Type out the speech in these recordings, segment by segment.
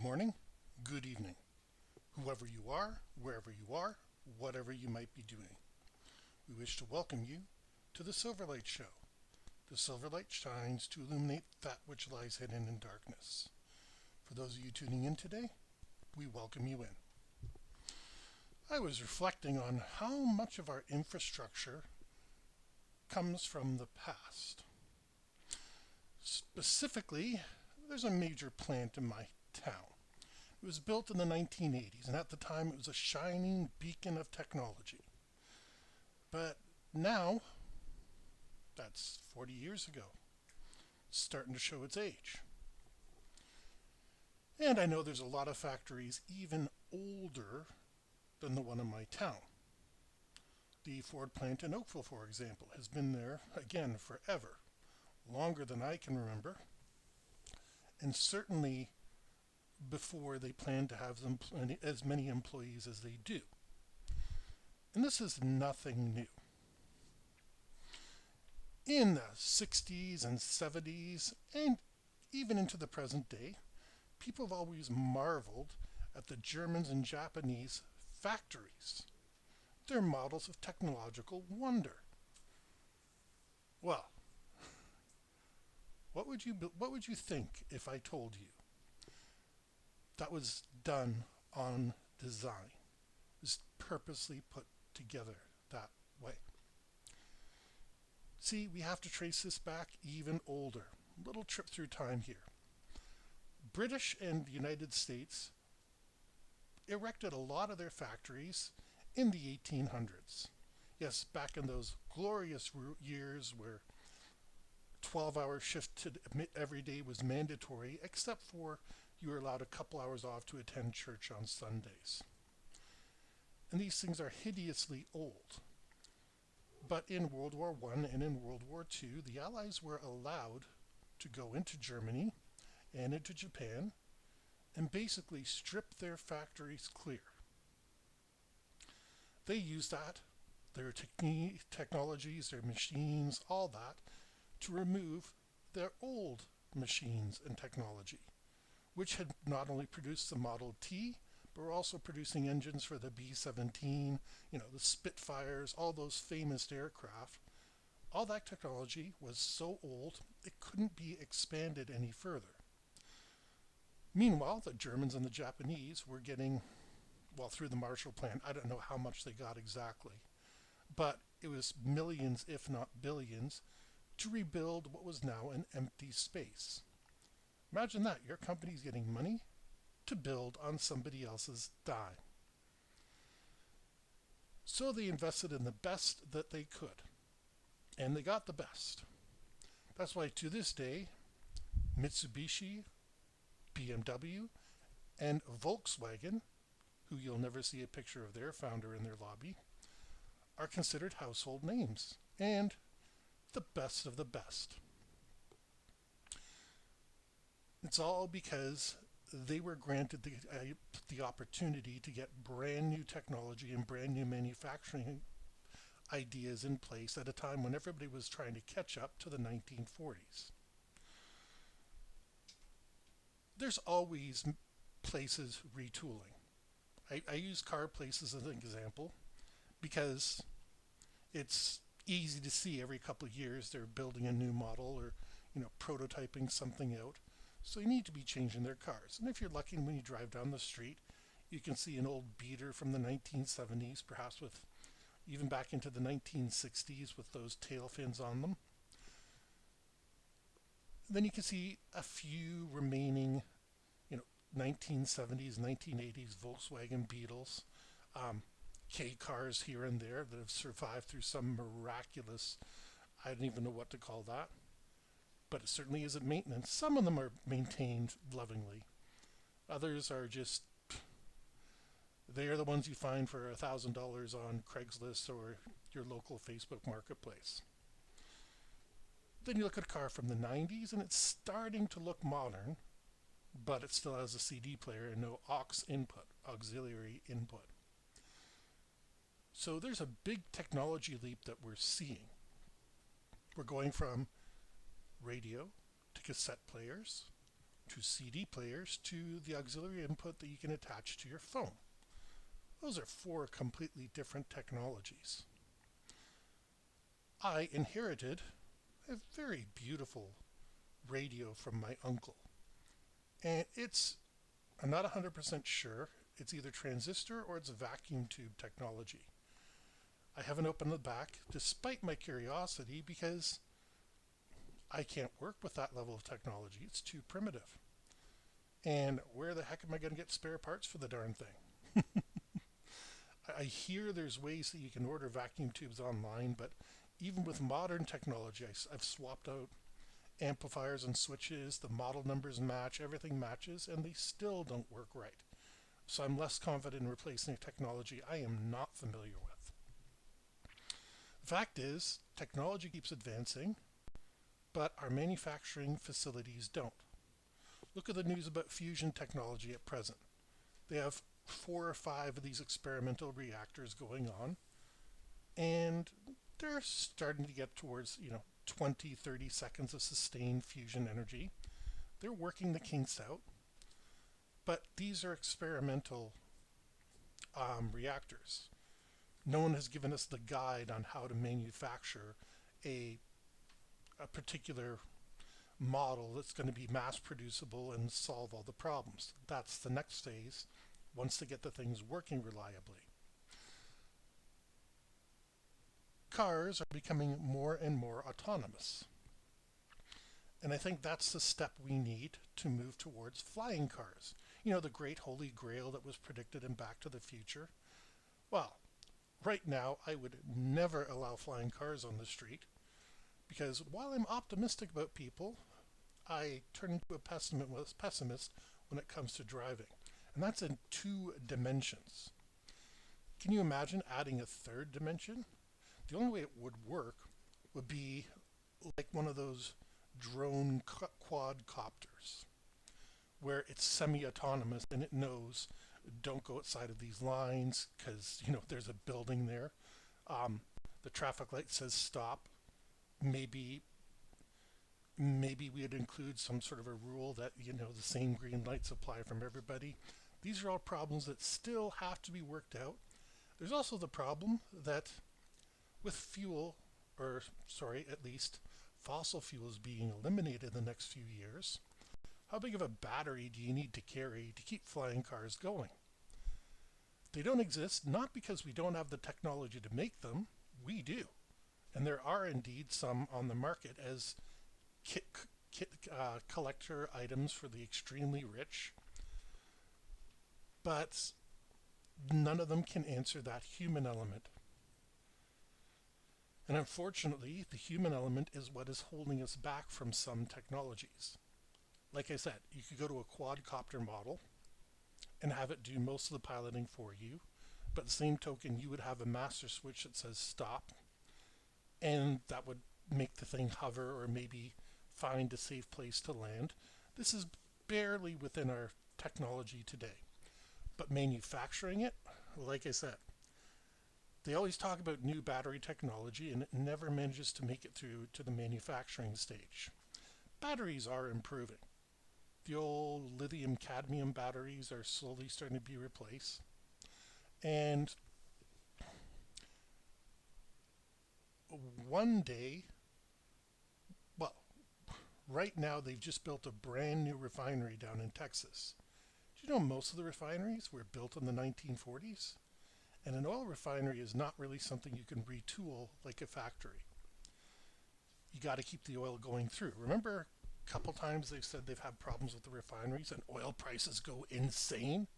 morning, good evening, whoever you are, wherever you are, whatever you might be doing. We wish to welcome you to the Silverlight Show. The Silverlight shines to illuminate that which lies hidden in darkness. For those of you tuning in today, we welcome you in. I was reflecting on how much of our infrastructure comes from the past. Specifically, there's a major plant in my town. It was built in the 1980s, and at the time it was a shining beacon of technology. But now, that's 40 years ago, it's starting to show its age. And I know there's a lot of factories even older than the one in my town. The Ford plant in Oakville, for example, has been there, again, forever, longer than I can remember, and certainly before they plan to have as many employees as they do. And this is nothing new. In the 60s and 70s, and even into the present day, people have always marveled at the Germans and Japanese factories. They're models of technological wonder. Well, what would you think if I told you that was done on design, was purposely put together that way? See, we have to trace this back even older. Little trip through time here. British and United States erected a lot of their factories in the 1800s. Yes, back in those glorious years where 12-hour shift every day was mandatory, except for you were allowed a couple hours off to attend church on Sundays. And these things are hideously old. But in World War I and in World War II, the Allies were allowed to go into Germany and into Japan and basically strip their factories clear. They used that, their technologies, their machines, all that, to remove their old machines and technology, which had not only produced the Model T, but were also producing engines for the B-17, the Spitfires, all those famous aircraft. All that technology was so old, it couldn't be expanded any further. Meanwhile, the Germans and the Japanese were getting, well, through the Marshall Plan, I don't know how much they got exactly, but it was millions, if not billions, to rebuild what was now an empty space. Imagine that, your company's getting money to build on somebody else's dime. So they invested in the best that they could, and they got the best. That's why to this day, Mitsubishi, BMW, and Volkswagen, who you'll never see a picture of their founder in their lobby, are considered household names and the best of the best. It's all because they were granted the opportunity to get brand new technology and brand new manufacturing ideas in place at a time when everybody was trying to catch up to the 1940s. There's always places retooling. I use car places as an example because it's easy to see every couple of years they're building a new model or prototyping something out. So you need to be changing their cars. And if you're lucky, when you drive down the street, you can see an old beater from the 1970s, perhaps with even back into the 1960s with those tail fins on them. Then you can see a few remaining 1970s, 1980s Volkswagen Beetles, K cars here and there that have survived through some miraculous, I don't even know what to call that, but it certainly isn't maintenance. Some of them are maintained lovingly. Others are just, they are the ones you find for $1,000 on Craigslist or your local Facebook marketplace. Then you look at a car from the 90s and it's starting to look modern, but it still has a CD player and no auxiliary input. So there's a big technology leap that we're seeing. We're going from radio to cassette players to CD players to the auxiliary input that you can attach to your phone. Those are four completely different technologies. I inherited a very beautiful radio from my uncle. And I'm not 100% sure, it's either transistor or it's vacuum tube technology. I haven't opened the back despite my curiosity because I can't work with that level of technology. It's too primitive. And where the heck am I going to get spare parts for the darn thing? I hear there's ways that you can order vacuum tubes online, but even with modern technology, I've swapped out amplifiers and switches, the model numbers match, everything matches, and they still don't work right. So I'm less confident in replacing a technology I am not familiar with. The fact is, technology keeps advancing, but our manufacturing facilities don't. Look at the news about fusion technology at present. They have 4 or 5 of these experimental reactors going on, and they're starting to get towards, 20, 30 seconds of sustained fusion energy. They're working the kinks out, but these are experimental reactors. No one has given us the guide on how to manufacture a particular model that's going to be mass producible and solve all the problems. That's the next phase once they get the things working reliably. Cars are becoming more and more autonomous. And I think that's the step we need to move towards flying cars. The great holy grail that was predicted in Back to the Future. Well, right now I would never allow flying cars on the street because while I'm optimistic about people, I turn into a pessimist when it comes to driving. And that's in 2 dimensions. Can you imagine adding a 3rd dimension? The only way it would work would be like one of those drone quadcopters where it's semi-autonomous and it knows don't go outside of these lines because there's a building there. The traffic light says stop. Maybe we'd include some sort of a rule that the same green lights apply from everybody. These are all problems that still have to be worked out. There's also the problem that with at least fossil fuels being eliminated in the next few years, how big of a battery do you need to carry to keep flying cars going? They don't exist not because we don't have the technology to make them, we do. And there are indeed some on the market as collector items for the extremely rich, but none of them can answer that human element. And unfortunately, the human element is what is holding us back from some technologies. Like I said, you could go to a quadcopter model and have it do most of the piloting for you, but at the same token, you would have a master switch that says stop, and that would make the thing hover or maybe find a safe place to land. This is barely within our technology today. But manufacturing it, like I said, they always talk about new battery technology and it never manages to make it through to the manufacturing stage. Batteries are improving. The old lithium cadmium batteries are slowly starting to be replaced. And one day, well, right now they've just built a brand new refinery down in Texas. Do you know most of the refineries were built in the 1940s? And an oil refinery is not really something you can retool like a factory. You got to keep the oil going through. Remember a couple times they've said they've had problems with the refineries and oil prices go insane?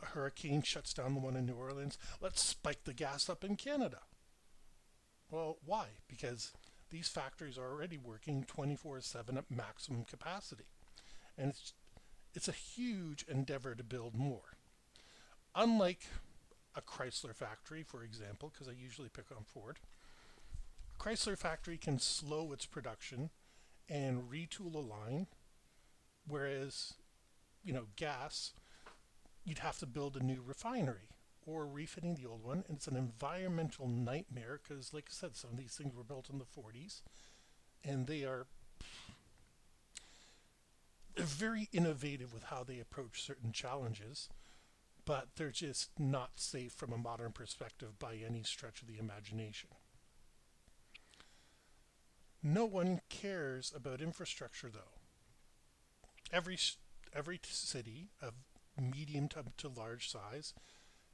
A hurricane shuts down the one in New Orleans. Let's spike the gas up in Canada. Well, why? Because these factories are already working 24/7 at maximum capacity. And it's a huge endeavor to build more. Unlike a Chrysler factory, for example, because I usually pick on Ford, a Chrysler factory can slow its production and retool a line, whereas, gas, you'd have to build a new refinery or refitting the old one, and it's an environmental nightmare because, like I said, some of these things were built in the 40s, and they are They're very innovative with how they approach certain challenges, but they're just not safe from a modern perspective by any stretch of the imagination. No one cares about infrastructure, though. Every every city of medium to large size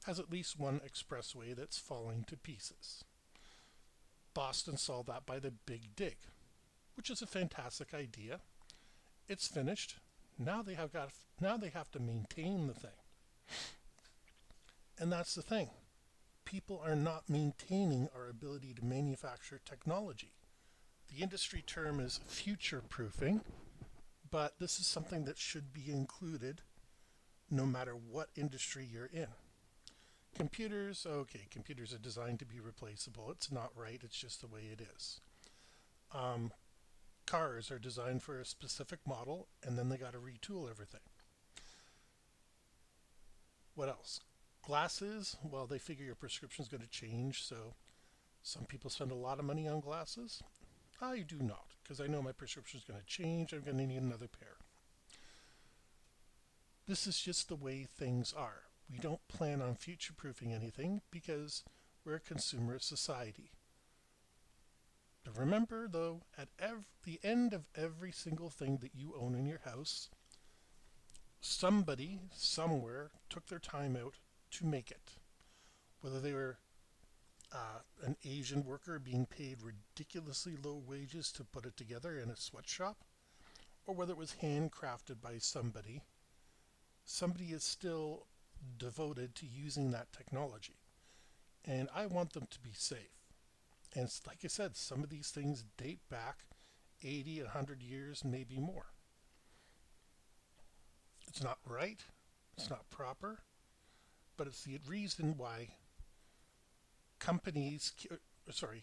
has at least one expressway that's falling to pieces. Boston solved that by the Big Dig, which is a fantastic idea. It's finished. Now they have to maintain the thing. And that's the thing. People are not maintaining our ability to manufacture technology. The industry term is future proofing, but this is something that should be included no matter what industry you're in. Computers, okay, computers are designed to be replaceable. It's not right, it's just the way it is. Um, Cars are designed for a specific model, and then they got to retool everything. What else? Glasses, well, they figure your prescription is going to change, so some people spend a lot of money on glasses. I do not, because I know my prescription is going to change. I'm going to need another pair. This is just the way things are. We don't plan on future proofing anything because we're a consumerist society. But remember, though, at the end of every single thing that you own in your house, somebody somewhere took their time out to make it. Whether they were an Asian worker being paid ridiculously low wages to put it together in a sweatshop, or whether it was handcrafted by somebody, somebody is still devoted to using that technology. And I want them to be safe. And like I said, some of these things date back 80, 100 years, maybe more. It's not right, it's not proper, but it's the reason why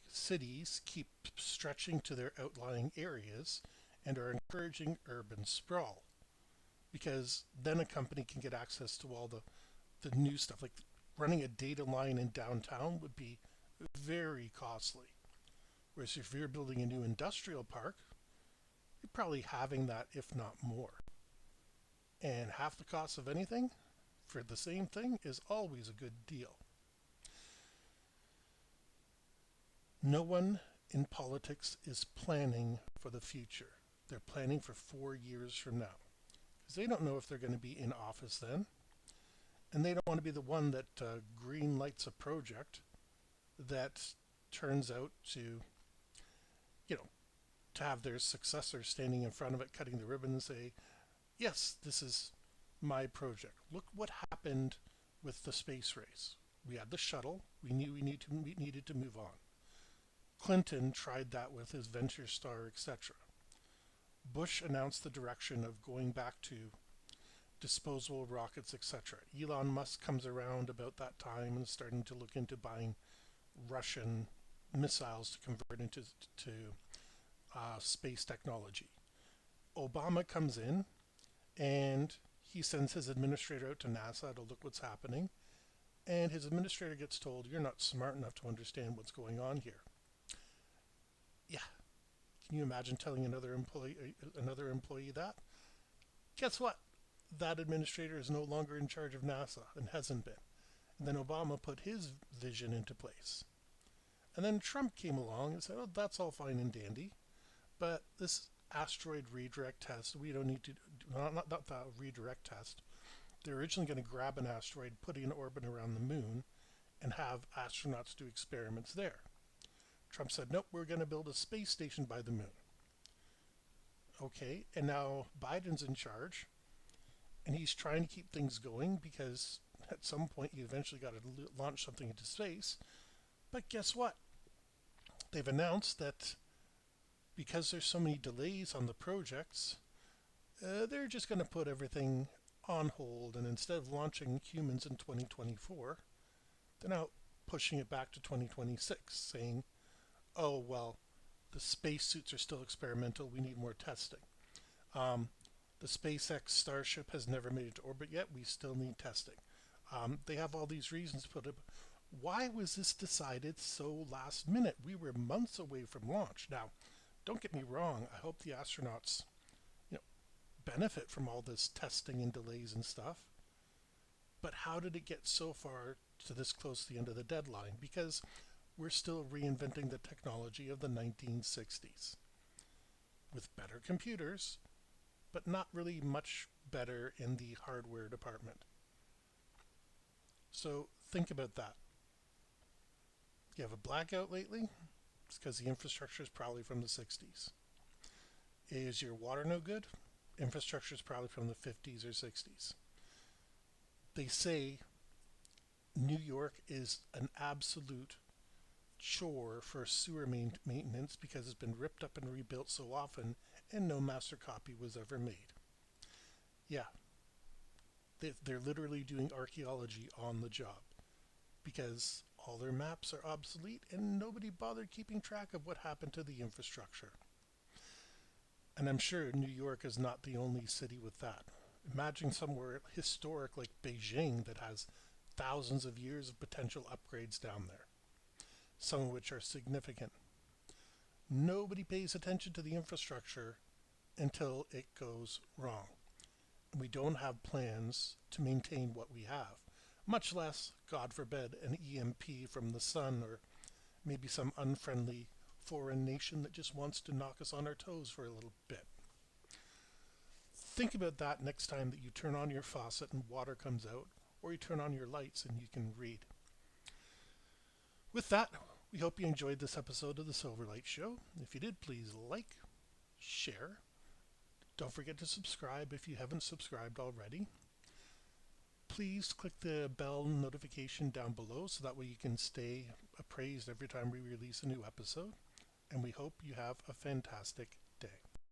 cities keep stretching to their outlying areas and are encouraging urban sprawl. Because then a company can get access to all the new stuff. Like running a data line in downtown would be very costly. Whereas if you're building a new industrial park, you're probably having that, if not more. And half the cost of anything for the same thing is always a good deal. No one in politics is planning for the future. They're planning for 4 years from now. Because they don't know if they're going to be in office then. And they don't want to be the one that green lights a project that turns out to, you know, to have their successor standing in front of it, cutting the ribbon and say, yes, this is my project. Look what happened with the space race. We had the shuttle. We knew we needed to move on. Clinton tried that with his Venture Star, etc. Bush announced the direction of going back to disposable rockets, etc. Elon Musk comes around about that time and starting to look into buying Russian missiles to convert into space technology. Obama comes in and he sends his administrator out to NASA to look what's happening. And his administrator gets told, you're not smart enough to understand what's going on here. Yeah. Can you imagine telling another employee that? Guess what? That administrator is no longer in charge of NASA and hasn't been. And then Obama put his vision into place. And then Trump came along and said, oh, that's all fine and dandy, but this asteroid redirect test, we don't need to, not the redirect test. They're originally going to grab an asteroid, put it in orbit around the moon, and have astronauts do experiments there. Trump said, nope, we're going to build a space station by the moon. Okay, and now Biden's in charge, and he's trying to keep things going because at some point you eventually got to launch something into space. But guess what? They've announced that because there's so many delays on the projects, they're just going to put everything on hold, and instead of launching humans in 2024, they're now pushing it back to 2026, saying, oh, well, the spacesuits are still experimental, we need more testing. The SpaceX Starship has never made it to orbit yet, we still need testing. They have all these reasons to put it. Why was this decided so last minute? We were months away from launch. Now, don't get me wrong, I hope the astronauts, benefit from all this testing and delays and stuff. But how did it get so far to this close to the end of the deadline? Because we're still reinventing the technology of the 1960s with better computers, but not really much better in the hardware department. So think about that. You have a blackout lately? It's because the infrastructure is probably from the 60s. Is your water no good? Infrastructure is probably from the 50s or 60s. They say New York is an absolute chore for sewer maintenance because it's been ripped up and rebuilt so often and no master copy was ever made. Yeah, they're literally doing archaeology on the job because all their maps are obsolete and nobody bothered keeping track of what happened to the infrastructure. And I'm sure New York is not the only city with that. Imagine somewhere historic like Beijing that has thousands of years of potential upgrades down there, some of which are significant. Nobody pays attention to the infrastructure until it goes wrong. We don't have plans to maintain what we have, much less, God forbid, an EMP from the sun or maybe some unfriendly foreign nation that just wants to knock us on our toes for a little bit. Think about that next time that you turn on your faucet and water comes out, or you turn on your lights and you can read. With that, we hope you enjoyed this episode of the Silverlight Show. If you did, please like, share. Don't forget to subscribe if you haven't subscribed already. Please click the bell notification down below so that way you can stay appraised every time we release a new episode. And we hope you have a fantastic